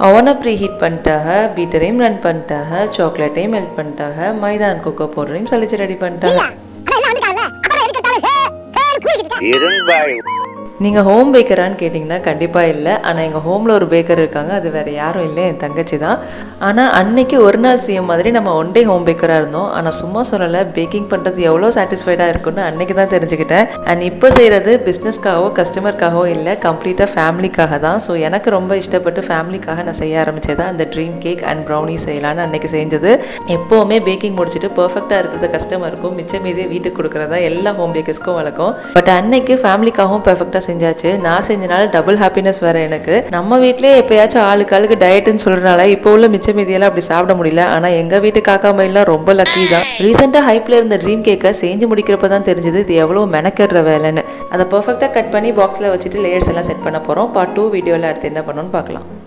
அவனை preheat பண்ணிட்டாக, பீட்டரையும் ரன் பண்ணிட்டாக, சாக்லேட்டையும் மெல்ட் பண்ணிட்டாக, மைதா அண்ட் கொக்கோ பவுடரையும் சலிச்சு ரெடி பண்ணிட்டாங்க. நீங்கள் ஹோம் பேக்கரான்னு கேட்டிங்கன்னா கண்டிப்பாக இல்லை. ஆனால் எங்கள் ஹோமில் ஒரு பேக்கர் இருக்காங்க, அது வேறு யாரும் இல்லை, என் தங்கச்சி தான். ஆனால் அன்னைக்கு ஒரு நாள் செய்யும் மாதிரி நம்ம ஒன் டே ஹோம் பேக்கராக இருந்தோம். ஆனால் சும்மா சொல்லலை, பேக்கிங் பண்ணுறது எவ்வளோ சாட்டிஸ்ஃபைடாக இருக்குன்னு அன்னைக்கு தான் தெரிஞ்சுக்கிட்டேன். அண்ட் இப்போ செய்கிறது பிஸ்னஸ்க்காகவோ கஸ்டமருக்காகவோ இல்லை, கம்ப்ளீட்டாக ஃபேமிலிக்காக தான். ஸோ எனக்கு ரொம்ப இஷ்டப்பட்டு ஃபேமிலிக்காக நான் செய்ய ஆரம்பித்தது அந்த ட்ரீம் கேக் அண்ட் ப்ரௌனி செய்யலான்னு அன்னைக்கு செஞ்சது. எப்போவுமே பேக்கிங் முடிச்சுட்டு பர்ஃபெக்டாக இருக்கிறது கஸ்டமருக்கும் மிச்சம் மீதே வீட்டுக்கு கொடுக்குறதா எல்லா ஹோம் பேக்கர்ஸ்க்கும் வழக்கம். பட் அன்னைக்கு ஃபேமிலிக்காகவும் பர்ஃபெக்டாக செஞ்சாச்சு. நான் செஞ்சனால டபுள் ஹாப்பினஸ் வேற எனக்கு. நம்ம வீட்லயே எப்பயாச்சும் ஆளுக்கு டயட்னு சொல்றதுனால இப்போ உள்ள மிச்ச மீதியெல்லாம் அப்படி சாப்பிட முடியல. ஆனா எங்க வீட்டு காக்கா மயிலாம் ரொம்ப லக்கி தான். ரீசெண்டா ஹைப்ல இருந்த ட்ரீம் கேக்கை செஞ்சு முடிக்கிறப்ப தான் தெரிஞ்சது இது எவ்வளவு மெனக்கெடுற வேலைன்னு. அதை பர்ஃபெக்டா கட் பண்ணி பாக்ஸ்ல வச்சுட்டு லேயர்ஸ் எல்லாம் செட் பண்ண போறோம். பார்ட் 2 வீடியோல அடுத்து என்ன பண்ணணும்னு பார்க்கலாம்.